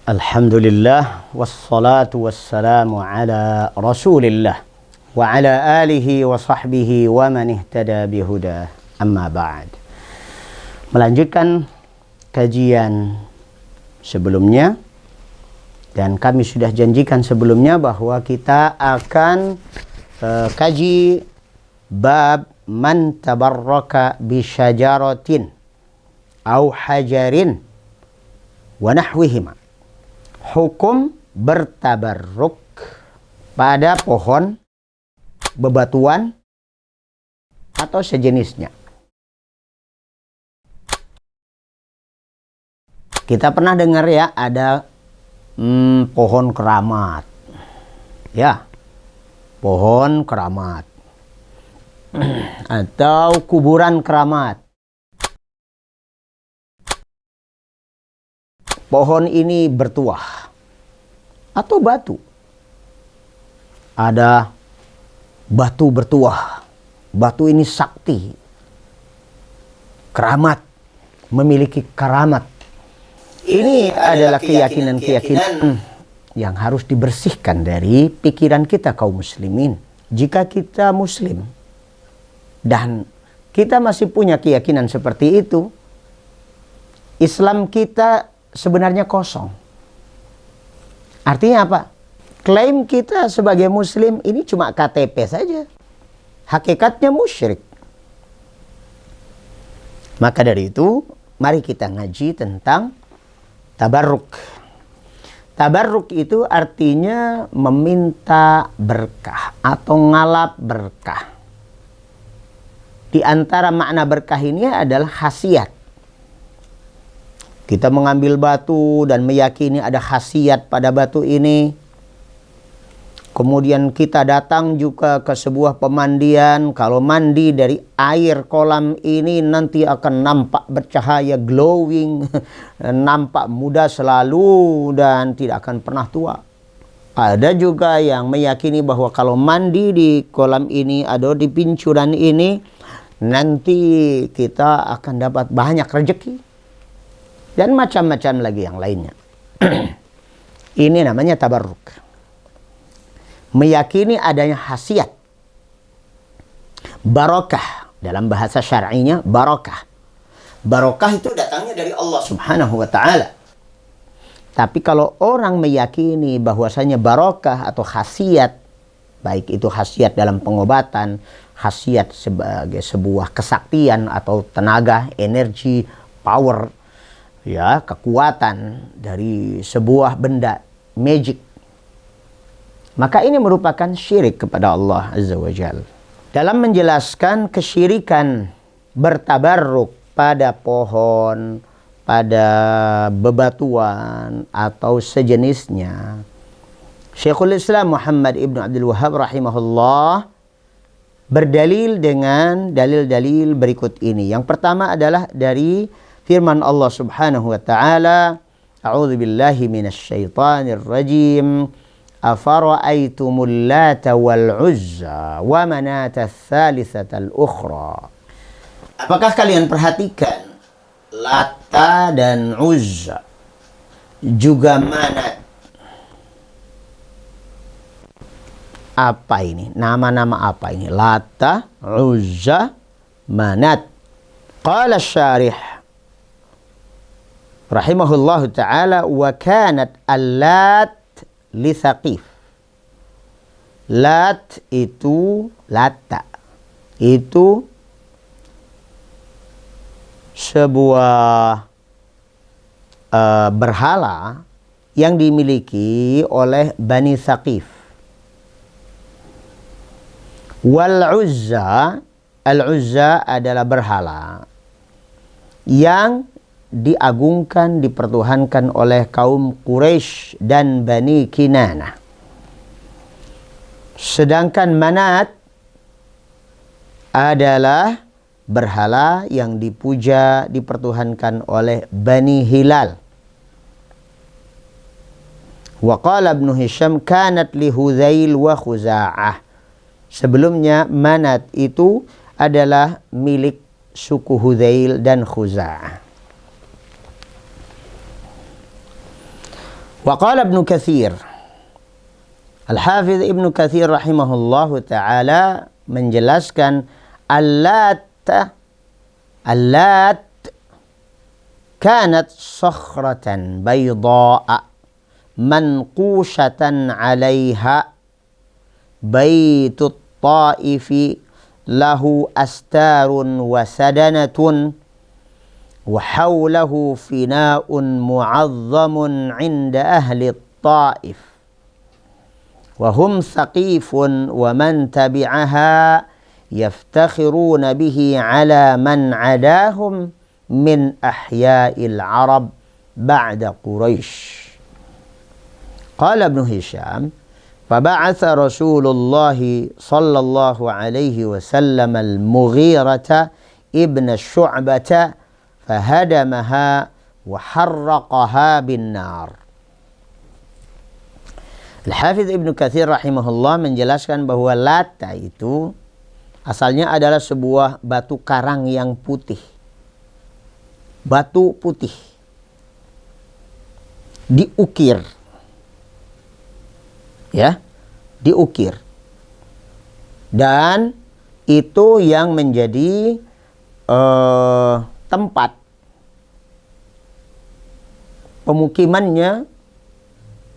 Alhamdulillah wassalatu wassalamu ala Rasulillah wa ala alihi wa sahbihi wa man ihtada bihuda. Amma ba'd. Melanjutkan kajian sebelumnya, dan kami sudah janjikan sebelumnya bahwa kita akan kaji bab man tabarraka bi syajaratin au hajarin wa nahwihima. Hukum bertabarruk pada pohon, bebatuan, atau sejenisnya. Kita pernah dengar ya, ada pohon keramat. Ya, pohon keramat. Atau kuburan keramat. Pohon ini bertuah atau batu. Ada batu bertuah. Batu ini sakti. Keramat. Memiliki karamat. Ini adalah keyakinan-keyakinan yang harus dibersihkan dari pikiran kita kaum muslimin. Jika kita muslim dan kita masih punya keyakinan seperti itu, Islam kita sebenarnya kosong. Artinya apa? Klaim kita sebagai muslim ini cuma KTP saja. Hakikatnya musyrik. Maka dari itu, mari kita ngaji tentang tabarruk. Tabarruk itu artinya meminta berkah atau ngalap berkah. Di antara makna berkah ini adalah khasiat. Kita mengambil batu dan meyakini ada khasiat pada batu ini. Kemudian kita datang juga ke sebuah pemandian. Kalau mandi dari air kolam ini nanti akan nampak bercahaya, glowing, nampak muda selalu dan tidak akan pernah tua. Ada juga yang meyakini bahwa kalau mandi di kolam ini atau di pincuran ini, nanti kita akan dapat banyak rezeki. Dan macam-macam lagi yang lainnya. Ini namanya tabarruk. Meyakini adanya khasiat. Barokah. Dalam bahasa syar'inya, barokah. Barokah itu datangnya dari Allah subhanahu wa ta'ala. Tapi kalau orang meyakini bahwasanya barokah atau khasiat, baik itu khasiat dalam pengobatan, khasiat sebagai sebuah kesaktian atau tenaga, energi, power, ya, kekuatan dari sebuah benda, magic, maka ini merupakan syirik kepada Allah Azza wa Jalla. Dalam menjelaskan kesyirikan bertabarruk pada pohon, pada bebatuan atau sejenisnya, Syekhul Islam Muhammad ibn Abdul Wahhab rahimahullah berdalil dengan dalil-dalil berikut ini. Yang pertama adalah dari firman Allah subhanahu wa ta'ala, A'udzu billahi minasy syaithanir rajim. Afara'aitumul Lata wal Uzza wa Manata tsalitsatal ukhra. Apakah kalian perhatikan Lata dan Uzza, juga Manat? Apa ini? Nama-nama apa ini? Lata, Uzza, Manat. Qala syarih rahimahullahu ta'ala, wa kanat al-Lat li Thaqif. Lat itu, Lata itu sebuah berhala yang dimiliki oleh Bani Thaqif. Wal Uzza, Al-Uzza adalah berhala yang diagungkan, dipertuhankan oleh kaum Quraisy dan Bani Kinanah. Sedangkan Manat adalah berhala yang dipuja, dipertuhankan oleh Bani Hilal. Wa qala Ibnu Hisham kanat li Hudzail wa Khuza'ah. Sebelumnya Manat itu adalah milik suku Hudzail dan Khuza'ah. Wa qala Ibnu Katsir, Al-Hafidz Ibnu Katsir rahimahullahu taala menjelaskan Allat kanat sakhratan bayda'a manqushatan 'alaiha baitut ta'ifi lahu astarun wa sadanatun wa hawlahu fina'un mu'azzamun 'inda ahli Taif wa hum Saqifun wa man tabi'aha yaftakhiruna bihi 'ala man 'adahum min ahya'il Arab ba'da Quraisy. Qala Ibnu Hisham, faba'atha Rasulullah sallallahu alaihi wasallam al-Mughirah ibn Syu'bah fahadamaha wa harraqaha bin nar. Al-Hafidz Ibnu Katsir rahimahullah menjelaskan bahwa Lata itu asalnya adalah sebuah batu karang yang putih. Batu putih. Diukir. Ya, diukir. Dan itu yang menjadi tempat pemukimannya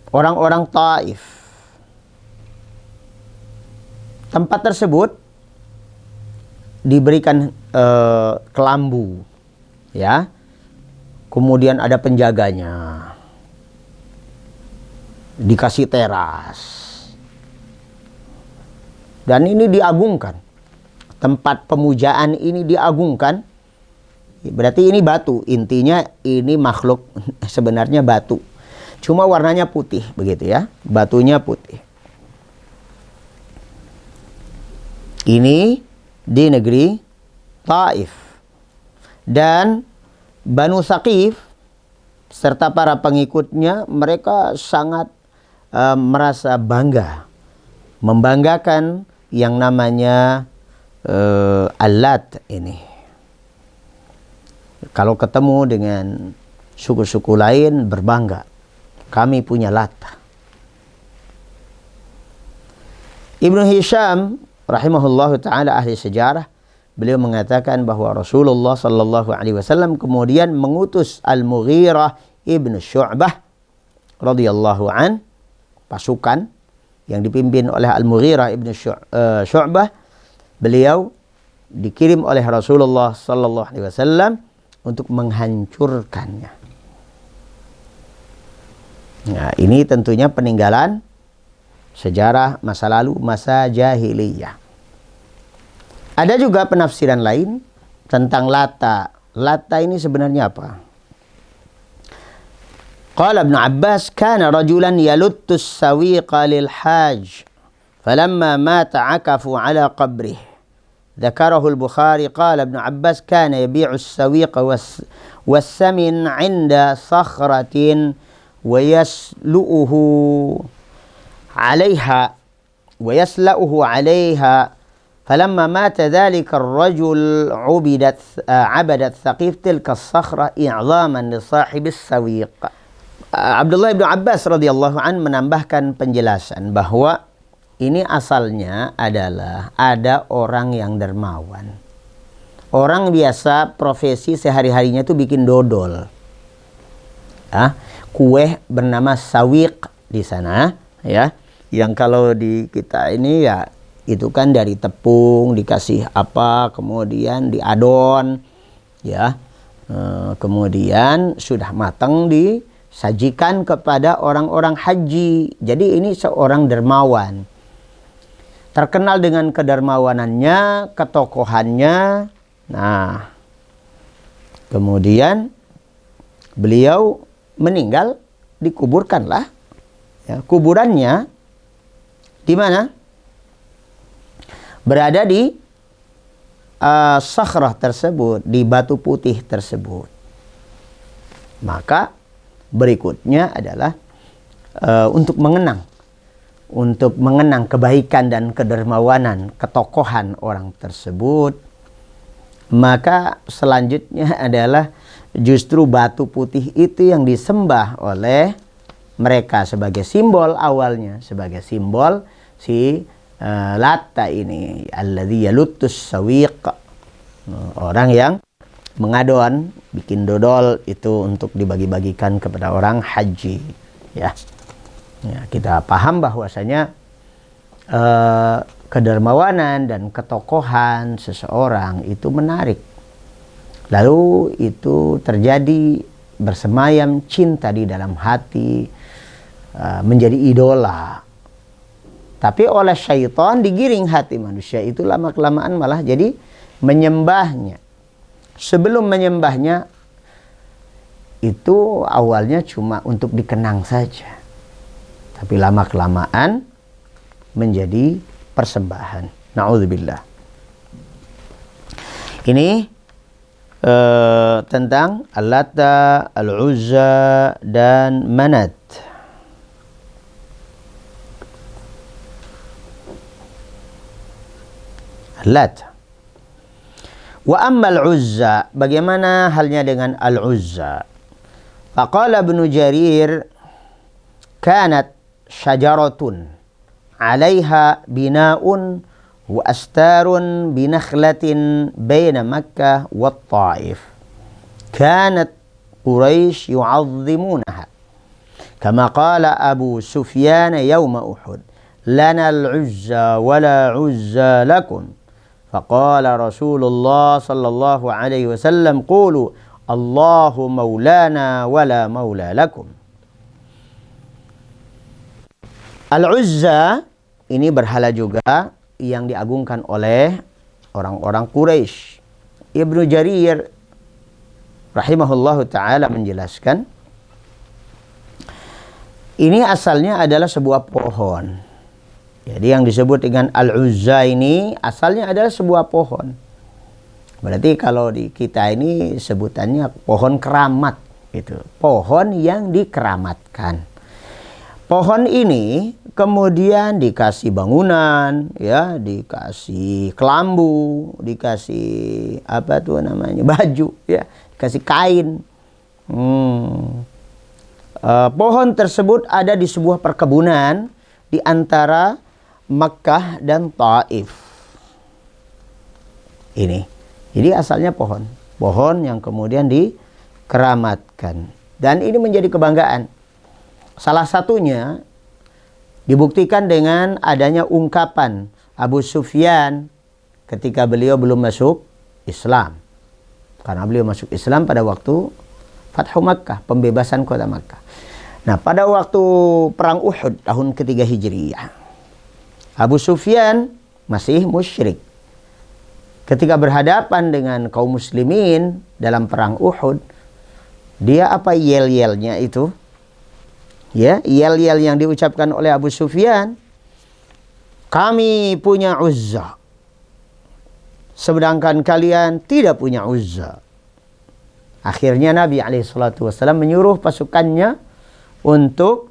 orang-orang Taif. Tempat tersebut diberikan kelambu, ya. Kemudian ada penjaganya, dikasih teras, dan ini diagungkan. Tempat pemujaan ini diagungkan. Berarti ini batu, intinya ini makhluk sebenarnya batu. Cuma warnanya putih begitu ya, batunya putih. Ini di negeri Taif. Dan Banu Saqif serta para pengikutnya mereka sangat merasa bangga, membanggakan yang namanya Allat ini. Kalau ketemu dengan suku-suku lain berbangga, kami punya Lata. Ibnu Hisham rahimahullahu taala ahli sejarah, beliau mengatakan bahwa Rasulullah sallallahu alaihi wasallam kemudian mengutus Al-Mughirah ibn Syu'bah radhiyallahu an, pasukan yang dipimpin oleh Al-Mughirah ibn Syu'bah. Beliau dikirim oleh Rasulullah sallallahu alaihi wasallam untuk menghancurkannya. Nah, ini tentunya peninggalan sejarah masa lalu, masa jahiliyah. Ada juga penafsiran lain tentang Lata. Lata ini sebenarnya apa? Qala Ibnu Abbas, kana rajulan yaluttu as-sawiqa lil hajj, falamma mata akafu ala qabrih. ذكره البخاري قال ابن عباس كان يبيع السويق والسمن عند صخرة ويسلؤه عليها فلما مات ذلك الرجل عبد الثقيف تلك الصخرة إعظاما لصاحب السويق. Abdullah bin Abbas radhiyallahu an menambahkan penjelasan bahwa ini asalnya adalah ada orang yang dermawan. Orang biasa profesi sehari-harinya itu bikin dodol. Kue bernama sawiq di sana, ya. Yang kalau di kita ini ya itu kan dari tepung dikasih apa, kemudian diadon, ya. Kemudian sudah matang disajikan kepada orang-orang haji. Jadi ini seorang dermawan. Terkenal dengan kedermawanannya, ketokohannya. Nah, kemudian beliau meninggal, dikuburkanlah. Ya, kuburannya di mana? Berada di sakhrah tersebut, di batu putih tersebut. Maka berikutnya adalah untuk mengenang kebaikan dan kedermawanan, ketokohan orang tersebut, maka selanjutnya adalah justru batu putih itu yang disembah oleh mereka sebagai simbol awalnya, sebagai simbol si Latta ini, alladzi yaluttus sawiq, orang yang mengadon, bikin dodol itu untuk dibagi-bagikan kepada orang haji, ya. Ya, kita paham bahwasanya kedermawanan dan ketokohan seseorang itu menarik. Lalu itu terjadi bersemayam cinta di dalam hati, menjadi idola. Tapi oleh syaitan digiring hati manusia itu lama-kelamaan malah jadi menyembahnya. Sebelum menyembahnya itu awalnya cuma untuk dikenang saja. Tapi lama-kelamaan menjadi persembahan. Na'udzubillah. Ini tentang Al-Lata, Al-Uzza, dan Manat. Al-Lata. Wa amma Al-Uzza, bagaimana halnya dengan Al-Uzza? Faqala Ibnu Jarir, kanat syajaratun 'alaiha bina'un wa astarun binakhlatin baina Makkah wa Taif. Kanat Quraisy yu'azzimunaha. Kama qala Abu Sufyan yawma Uhud, lana al-'uzza wa la 'uzza lakum. Faqala Rasulullah sallallahu alaihi wasallam, qulu Allahu maulana wa la maula lakum. Al-Uzza ini berhala juga yang diagungkan oleh orang-orang Quraisy. Ibnu Jarir rahimahullahu ta'ala menjelaskan, ini asalnya adalah sebuah pohon. Jadi yang disebut dengan Al-Uzza ini asalnya adalah sebuah pohon. Berarti kalau di kita ini sebutannya pohon keramat, itu pohon yang dikeramatkan. Pohon ini kemudian dikasih bangunan, ya, dikasih kelambu, dikasih apa tuh namanya, baju, ya, dikasih kain. Pohon tersebut ada di sebuah perkebunan di antara Makkah dan Taif. Ini, jadi asalnya pohon yang kemudian dikeramatkan, dan ini menjadi kebanggaan. Salah satunya dibuktikan dengan adanya ungkapan Abu Sufyan ketika beliau belum masuk Islam. Karena beliau masuk Islam pada waktu Fathu Makkah, pembebasan kota Makkah. Nah, pada waktu perang Uhud tahun ketiga Hijriyah, Abu Sufyan masih musyrik. Ketika berhadapan dengan kaum muslimin dalam perang Uhud, dia apa yel-yelnya itu? Ya, yel-yel yang diucapkan oleh Abu Sufyan, kami punya Uzza, sedangkan kalian tidak punya Uzza. Akhirnya Nabi SAW menyuruh pasukannya untuk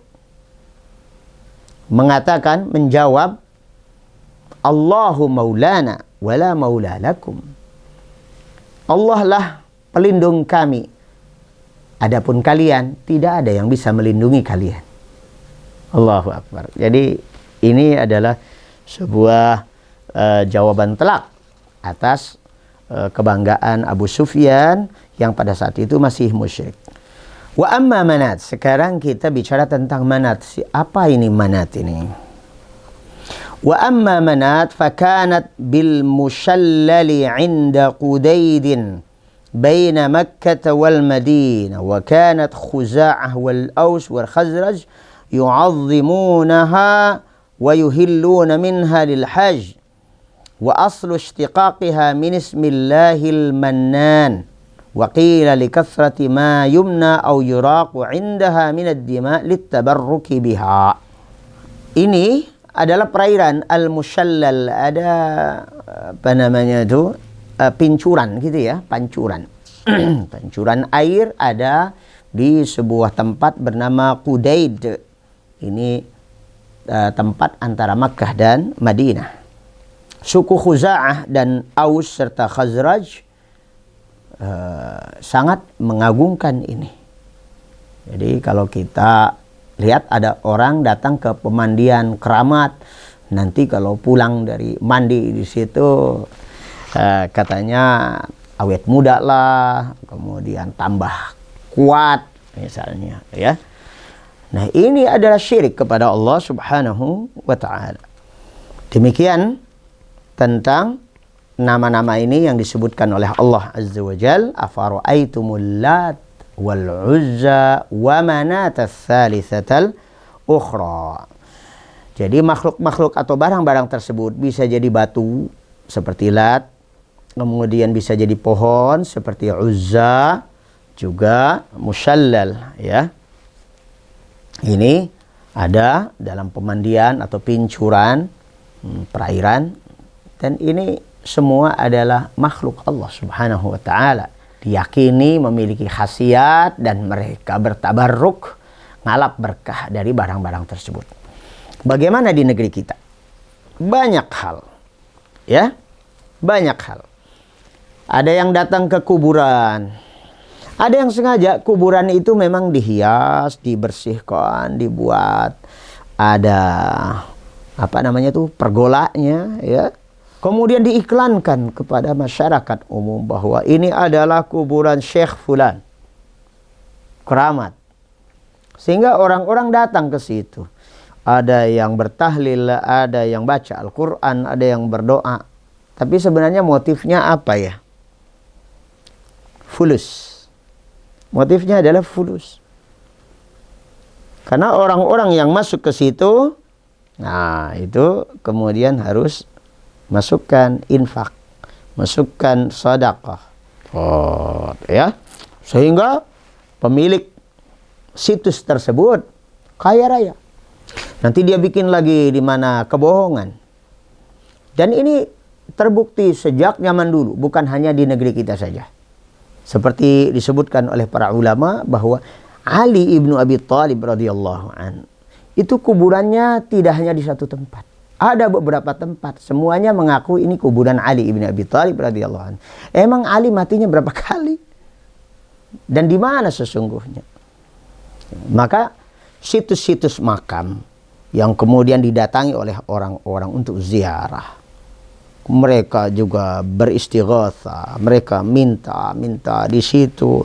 mengatakan, menjawab, Allahu maulana wala maula lakum. Allah lah pelindung kami, adapun kalian tidak ada yang bisa melindungi kalian. Allahu Akbar. Jadi ini adalah sebuah jawaban telak atas kebanggaan Abu Sufyan yang pada saat itu masih musyrik. Wa amma Manat. Sekarang kita bicara tentang Manat. Apa ini Manat ini? Wa amma Manat fakanat bil mushallali 'inda Qudaydin baina Makkah wal Madinah, wa kanat Khuza'ah wal Aus wal Khazraj yu'azzimunaha wa yuhilluna minha lil hajj, wa aslu ishtiqaqiha min ismillahil mannan, wa qila li kathrati ma yumna aw yuraqu 'indaha min ad-dima' litabarruki biha. Ini adalah perairan al-mushallal, ada apa namanya itu, pincuran gitu ya, pancuran. Pancuran air ada di sebuah tempat bernama Qudayd. Ini tempat antara Makkah dan Madinah. Suku Khuza'ah dan Aus serta Khazraj sangat mengagungkan ini. Jadi kalau kita Lihat ada orang datang ke pemandian keramat, nanti kalau pulang dari mandi di situ katanya awet muda lah, kemudian tambah kuat misalnya ya. Nah, ini adalah syirik kepada Allah Subhanahu wa taala. Demikian tentang nama-nama ini yang disebutkan oleh Allah Azza wa Jal. Afara'aitumul Lat wal Uzza wa Manat ats-tsalitsatal ukhra. Jadi makhluk-makhluk atau barang-barang tersebut bisa jadi batu seperti Lat, kemudian bisa jadi pohon seperti Uzza, juga musyallal ya. Ini ada dalam pemandian atau pincuran perairan, dan ini semua adalah makhluk Allah Subhanahu wa taala. Diyakini memiliki khasiat dan mereka bertabarruk, ngalap berkah dari barang-barang tersebut. Bagaimana di negeri kita? Banyak hal. Ya, banyak hal. Ada yang datang ke kuburan. Ada yang sengaja kuburan itu memang dihias, dibersihkan, dibuat ada apa namanya tuh pergolanya ya. Kemudian diiklankan kepada masyarakat umum bahwa ini adalah kuburan Syekh Fulan, keramat. Sehingga orang-orang datang ke situ. Ada yang bertahlil, ada yang baca Al-Quran, ada yang berdoa. Tapi sebenarnya motifnya apa ya? Fulus. Motifnya adalah fulus. Karena orang-orang yang masuk ke situ, nah itu kemudian harus masukkan infak, masukkan sedekah. Oh, ya. Sehingga pemilik situs tersebut kaya raya. Nanti dia bikin lagi di mana kebohongan. Dan ini terbukti sejak zaman dulu, bukan hanya di negeri kita saja. Seperti disebutkan oleh para ulama bahwa Ali ibnu Abi Thalib radhiyallahu an, itu kuburannya tidak hanya di satu tempat. Ada beberapa tempat. Semuanya mengaku ini kuburan Ali ibnu Abi Thalib radhiyallahu an. Emang Ali matinya berapa kali? Dan di mana sesungguhnya? Maka situs-situs makam yang kemudian didatangi oleh orang-orang untuk ziarah, mereka juga beristighatsah, mereka minta di situ,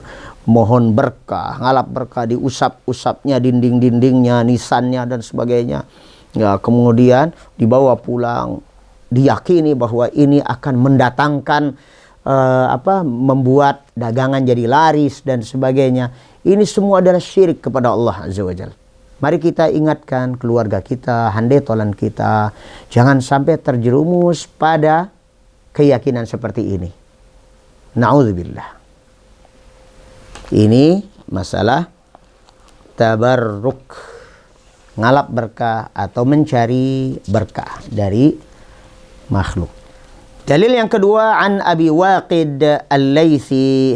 mohon berkah, ngalap berkah, diusap-usapnya dinding-dindingnya, nisannya dan sebagainya. Ya, kemudian dibawa pulang, diyakini bahwa ini akan mendatangkan membuat dagangan jadi laris dan sebagainya. Ini semua adalah syirik kepada Allah Azza wa Jalla. Mari kita ingatkan keluarga kita, handetolan kita, jangan sampai terjerumus pada keyakinan seperti ini. Na'udzubillah. Ini masalah tabarruk, ngalap berkah atau mencari berkah dari makhluk. Dalil yang kedua, an Abi Waqid Al-Laythi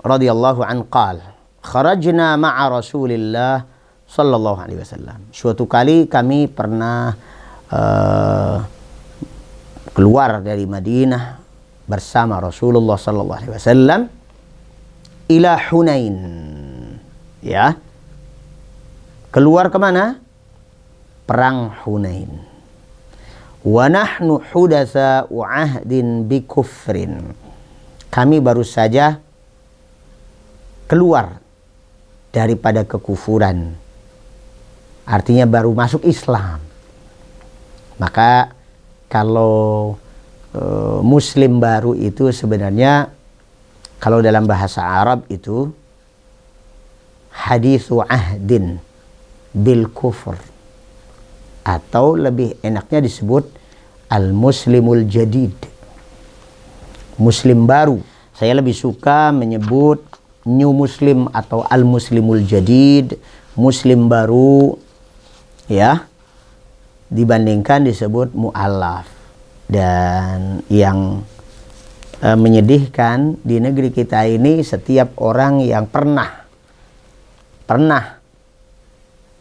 radhiyallahu an qala, kharajna ma'a Rasulillah sallallahu alaihi wasallam. Suatu kali kami pernah keluar dari Madinah bersama Rasulullah sallallahu alaihi wasallam ila Hunain. Ya. Keluar kemana? Perang Hunain. Wa nahnu hudatsa'u ahdin bi kufrin. Kami baru saja keluar daripada kekufuran. Artinya baru masuk Islam. Maka kalau muslim baru itu sebenarnya kalau dalam bahasa Arab itu haditsu ahdin bil kufur, atau lebih enaknya disebut al-muslimul jadid, muslim baru. Saya lebih suka menyebut new muslim atau al-muslimul jadid, muslim baru ya, dibandingkan disebut mu'allaf. Dan yang menyedihkan di negeri kita ini, setiap orang yang pernah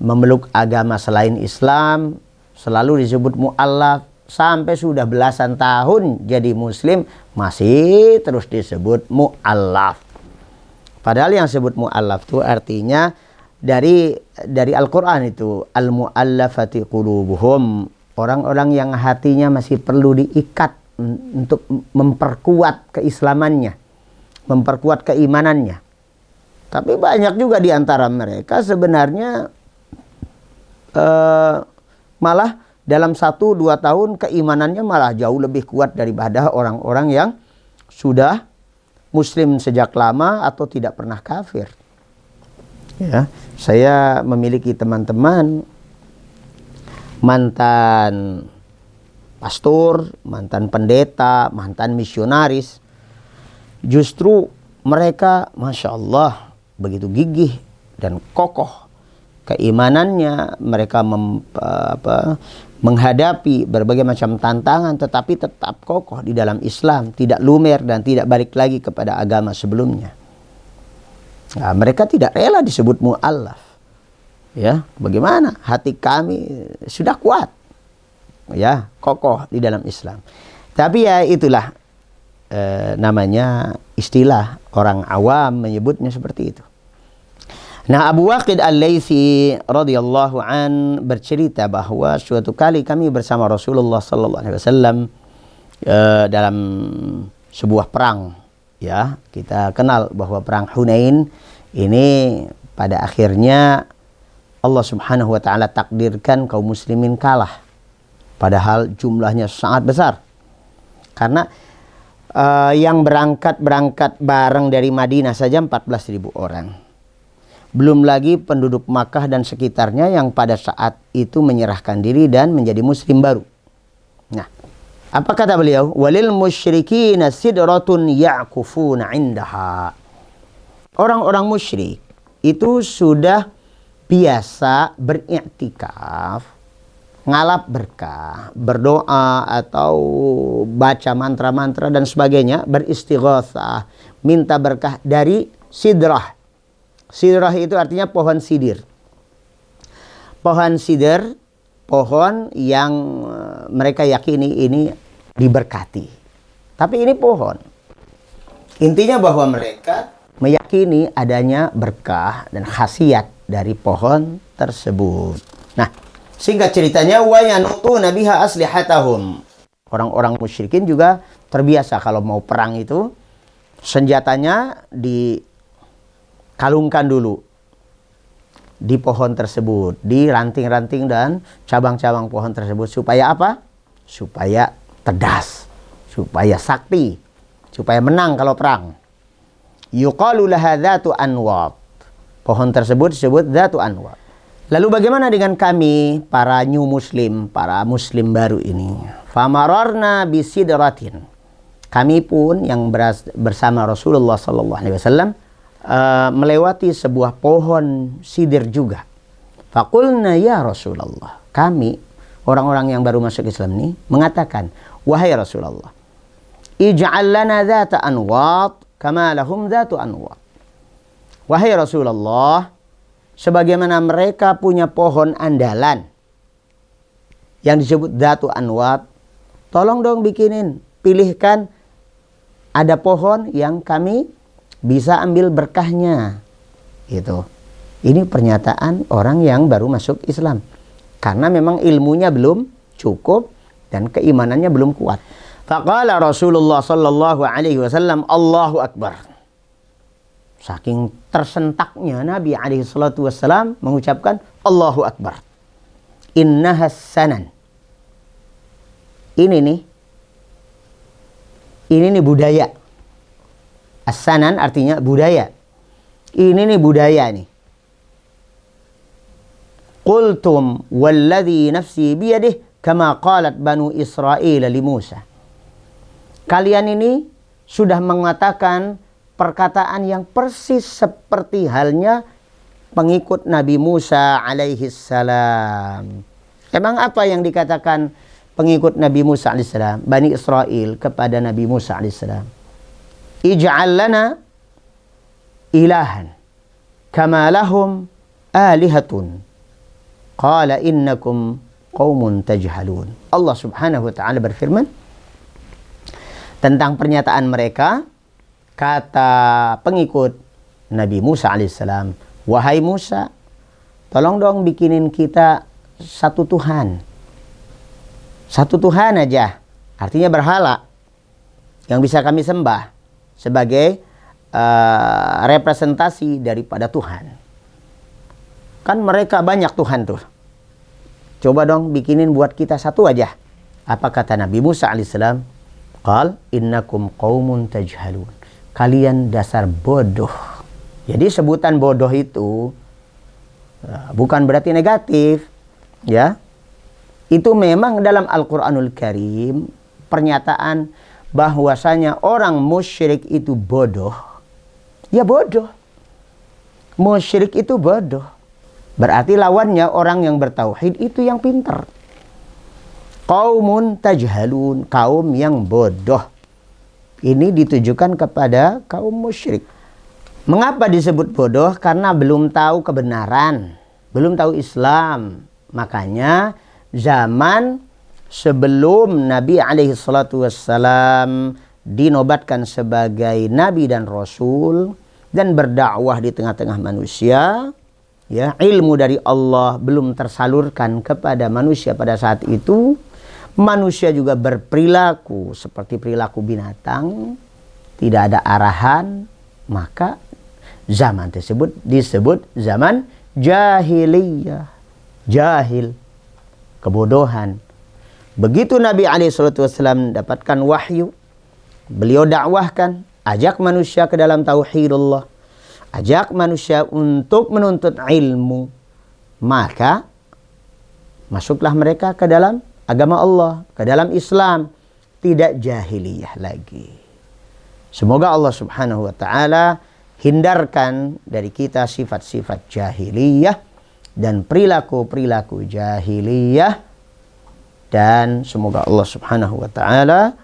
memeluk agama selain Islam selalu disebut mu'allaf, sampai sudah belasan tahun jadi muslim masih terus disebut mu'allaf. Padahal yang disebut mu'allaf itu artinya dari Al-Qur'an itu, al-mu'allafati qulubuhum, orang-orang yang hatinya masih perlu diikat untuk memperkuat keislamannya, memperkuat keimanannya. Tapi banyak juga di antara mereka sebenarnya malah dalam 1-2 tahun keimanannya malah jauh lebih kuat daripada orang-orang yang sudah muslim sejak lama atau tidak pernah kafir. Ya, saya memiliki teman-teman mantan pastor, mantan pendeta, mantan misionaris. Justru mereka, Masya Allah, begitu gigih dan kokoh keimanannya. Mereka menghadapi berbagai macam tantangan, tetapi tetap kokoh di dalam Islam, tidak lumer dan tidak balik lagi kepada agama sebelumnya. Nah, mereka tidak rela disebut mu'allaf. Ya, bagaimana? Hati kami sudah kuat, ya, kokoh di dalam Islam. Tapi ya itulah namanya istilah orang awam menyebutnya seperti itu. Nah, Abu Waqid Al-Laythi radhiyallahu an bercerita bahwa suatu kali kami bersama Rasulullah sallallahu alaihi wasallam dalam sebuah perang. Ya, kita kenal bahwa perang Hunain ini pada akhirnya Allah Subhanahu wa taala takdirkan kaum muslimin kalah. Padahal jumlahnya sangat besar. Karena yang berangkat bareng dari Madinah saja 14.000 orang. Belum lagi penduduk Makkah dan sekitarnya yang pada saat itu menyerahkan diri dan menjadi muslim baru. Nah, apa kata beliau? Walil musyrikina sidratun ya'kufuna indaha. Orang-orang musyrik itu sudah biasa beriktikaf, ngalap berkah, berdoa atau baca mantra-mantra dan sebagainya, beristighatsah, minta berkah dari sidrah. Sidrah itu artinya pohon sidir. Pohon sidir, pohon yang mereka yakini ini diberkati. Tapi ini pohon. Intinya bahwa mereka meyakini adanya berkah dan khasiat dari pohon tersebut. Nah, singkat ceritanya, wa yanutuna biha aslihatahum. Orang-orang musyrikin juga terbiasa kalau mau perang itu senjatanya dikalungkan dulu di pohon tersebut, di ranting-ranting dan cabang-cabang pohon tersebut. Supaya apa? Supaya tedas, supaya sakti, supaya menang kalau perang. Yuqalu laha dzatu anwat. Pohon tersebut disebut dzatu anwat. Lalu bagaimana dengan kami, para new muslim, para muslim baru ini? Famararna bisidratin. Kami pun yang bersama Rasulullah sallallahu alaihi wasallam melewati sebuah pohon sidir juga. Faqulna ya Rasulullah. Kami orang-orang yang baru masuk Islam ini mengatakan, wahai Rasulullah, ij'al lana dzata anwat kama lahum dzatu anwat. Wahai Rasulullah, sebagaimana mereka punya pohon andalan yang disebut dzatu anwat, tolong dong bikinin, pilihkan ada pohon yang kami bisa ambil berkahnya. Gitu. Ini pernyataan orang yang baru masuk Islam. Karena memang ilmunya belum cukup dan keimanannya belum kuat. Faqala Rasulullah sallallahu alaihi wasallam, Allahu Akbar. Saking tersentaknya Nabi alaihi salatu wassalam mengucapkan Allahu Akbar. Innaha sanan. Ini nih budaya. As-sanan artinya budaya. Ini nih budaya nih. Qultum walladhi nafsi biyadih kama qalat Banu Israel li Musa. Kalian ini sudah mengatakan perkataan yang persis seperti halnya pengikut Nabi Musa alaihi salam. Emang apa yang dikatakan pengikut Nabi Musa alaihi salam, Bani Israel kepada Nabi Musa alaihi salam? Ij'al lana ilahan kama lahum alihatun. Qala innakum qaumun tajhalun. Allah Subhanahu wa taala berfirman tentang pernyataan mereka, kata pengikut Nabi Musa alaihissalam, wahai Musa, tolong dong bikinin kita satu Tuhan. Satu Tuhan aja. Artinya berhala yang bisa kami sembah sebagai representasi daripada Tuhan. Kan mereka banyak Tuhan tuh. Coba dong bikinin buat kita satu aja. Apa kata Nabi Musa alaihissalam? Qal innakum qaumun tajhalun. Kalian dasar bodoh. Jadi sebutan bodoh itu bukan berarti negatif, ya. Itu memang dalam Al-Qur'anul Karim pernyataan bahwasanya orang musyrik itu bodoh. Ya bodoh. Musyrik itu bodoh. Berarti lawannya orang yang bertauhid itu yang pintar. Qaumun tajhalun, kaum yang bodoh. Ini ditujukan kepada kaum musyrik. Mengapa disebut bodoh? Karena belum tahu kebenaran, belum tahu Islam. Makanya zaman sebelum Nabi alaihi salatu wassalam dinobatkan sebagai Nabi dan Rasul dan berdakwah di tengah-tengah manusia, ya, ilmu dari Allah belum tersalurkan kepada manusia pada saat itu. Manusia juga berperilaku seperti perilaku binatang, tidak ada arahan, maka zaman tersebut disebut zaman jahiliyah. Jahil, kebodohan. Begitu Nabi SAW dapatkan wahyu, beliau dakwahkan, ajak manusia ke dalam tauhidullah, ajak manusia untuk menuntut ilmu, maka masuklah mereka ke dalam agama Allah, ke dalam Islam, tidak jahiliyah lagi. Semoga Allah Subhanahu wa taala hindarkan dari kita sifat-sifat jahiliyah dan perilaku-perilaku jahiliyah, dan semoga Allah Subhanahu wa taala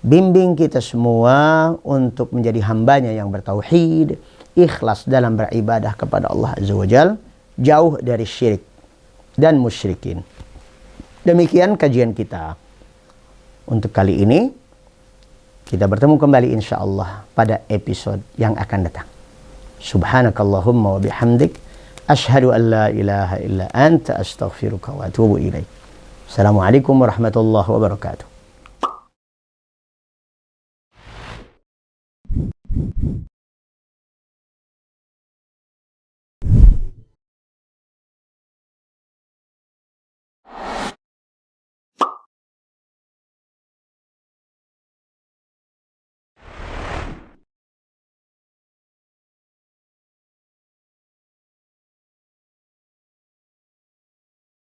bimbing kita semua untuk menjadi hambanya yang bertauhid, ikhlas dalam beribadah kepada Allah Azza wa Jalla, jauh dari syirik dan musyrikin. Demikian kajian kita untuk kali ini. Kita bertemu kembali insyaallah pada episode yang akan datang. Subhanakallahumma wa bihamdik, asyhadu an la ilaha illa anta, astaghfiruka wa atubu ilaik. Assalamualaikum warahmatullahi wabarakatuh.